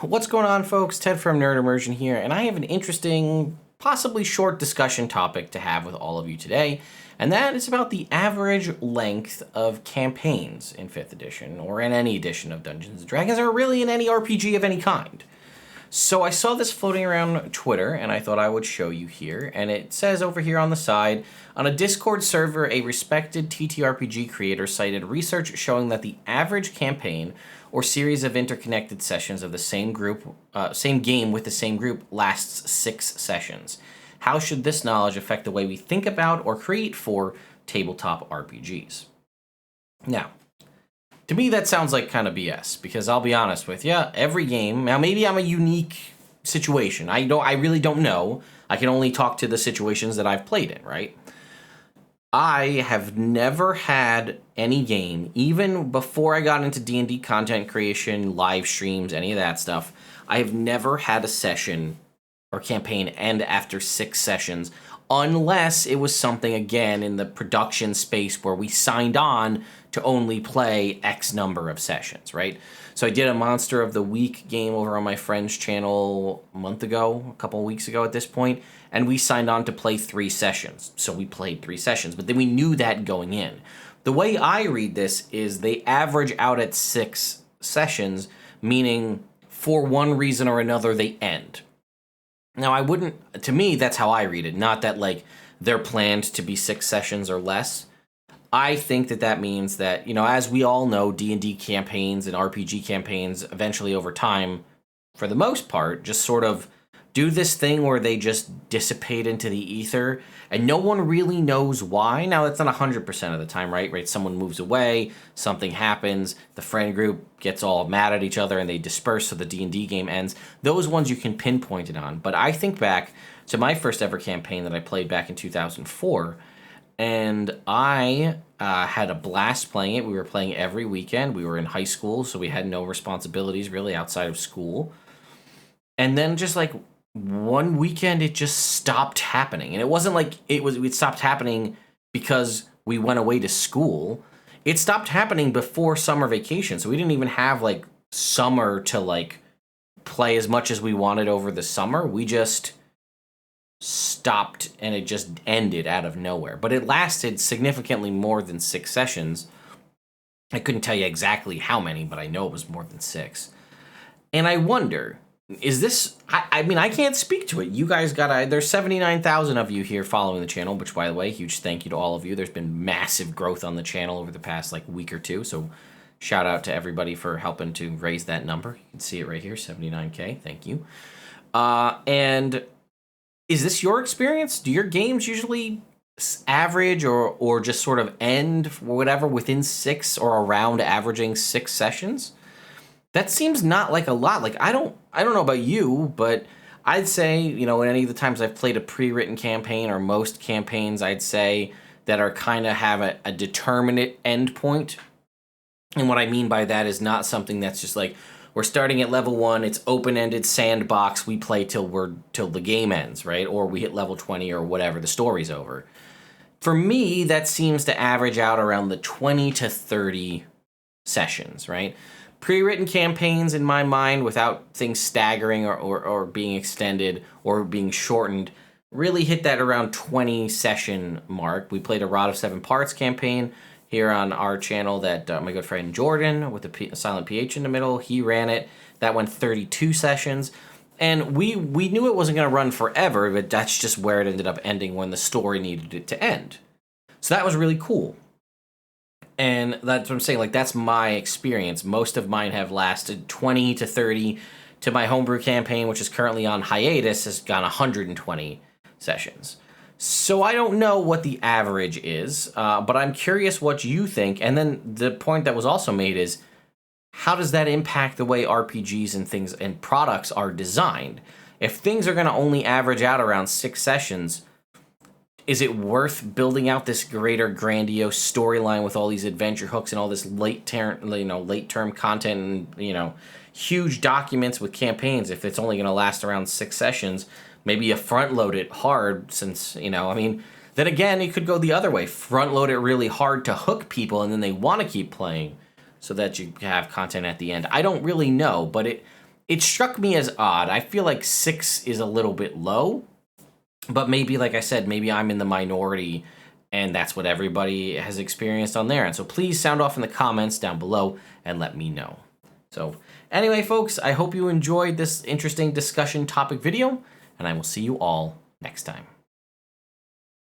What's going on, folks? Ted from Immersion here, and I have an interesting, possibly short discussion topic to have with all of you today, and that is about the average length of campaigns in 5th edition, or in any edition of Dungeons & Dragons, or really in any RPG of any kind. So I saw this floating around Twitter, and I thought I would show you here, and it says over here on the side, on a Discord server, a respected TTRPG creator cited research showing that the average campaign or series of interconnected sessions of the same game with the same group lasts 6 sessions. How should this knowledge affect the way we think about or create for tabletop RPGs? Now, to me, that sounds like kind of BS, because I'll be honest with you, every game, now maybe I'm a unique situation. I really don't know. I can only talk to the situations that I've played in, right? I have never had any game, even before I got into D&D content creation, live streams, any of that stuff, I have never had a session or campaign end after 6 sessions, unless it was something, again, in the production space where we signed on to only play X number of sessions, right? So I did a Monster of the Week game over on my friend's channel a couple of weeks ago at this point, and we signed on to play 3 sessions. So we played 3 sessions, but then we knew that going in. The way I read this is they average out at 6 sessions, meaning for one reason or another they end. Now, to me, that's how I read it. Not that, they're planned to be 6 sessions or less. I think that means that, as we all know, D&D campaigns and RPG campaigns eventually over time, for the most part, just sort of do this thing where they just dissipate into the ether, and no one really knows why. Now, that's not 100% of the time, right? Someone moves away, something happens, the friend group gets all mad at each other, and they disperse, so the D&D game ends. Those ones you can pinpoint it on. But I think back to my first ever campaign that I played back in 2004, and I had a blast playing it. We were playing every weekend. We were in high school, so we had no responsibilities really outside of school. And then just one weekend, it just stopped happening. And it wasn't like it stopped happening because we went away to school. It stopped happening before summer vacation. So we didn't even have summer to play as much as we wanted over the summer. We just stopped, and it just ended out of nowhere. But it lasted significantly more than 6 sessions. I couldn't tell you exactly how many, but I know it was more than 6. And I wonder, is this, I mean, I can't speak to it. You guys there's 79,000 of you here following the channel, which, by the way, huge thank you to all of you. There's been massive growth on the channel over the past week or two, so shout out to everybody for helping to raise that number. You can see it right here, 79K. Thank you. And is this your experience? Do your games usually average or just sort of end whatever within 6 or around averaging 6 sessions? That seems not like a lot. I don't know about you, but I'd say, in any of the times I've played a pre-written campaign, or most campaigns, I'd say, that are kind of have a determinate end point. And what I mean by that is not something that's just we're starting at level 1, it's open-ended sandbox, we play till the game ends, right? Or we hit level 20 or whatever, the story's over. For me, that seems to average out around the 20 to 30 sessions, right? Pre-written campaigns, in my mind, without things staggering or being extended or being shortened, really hit that around 20 session mark. We played a Rod of 7 Parts campaign here on our channel that my good friend Jordan, with a silent PH in the middle, he ran it. That went 32 sessions. And we knew it wasn't going to run forever, but that's just where it ended up ending when the story needed it to end. So that was really cool. And that's what I'm saying, that's my experience. Most of mine have lasted 20 to 30. To my homebrew campaign, which is currently on hiatus, has gone 120 sessions. So I don't know what the average is, but I'm curious what you think. And then the point that was also made is, how does that impact the way RPGs and things and products are designed? If things are going to only average out around 6 sessions, is it worth building out this greater grandiose storyline with all these adventure hooks and all this late term content and huge documents with campaigns if it's only going to last around 6 sessions? Maybe you front load it hard, since then again, it could go the other way. Front load it really hard to hook people, and then they want to keep playing so that you have content at the end. I don't really know, but it struck me as odd. I feel like 6 is a little bit low, but maybe, like I said, maybe I'm in the minority and that's what everybody has experienced on their end. So please sound off in the comments down below and let me know. So anyway, folks, I hope you enjoyed this interesting discussion topic video, and I will see you all next time.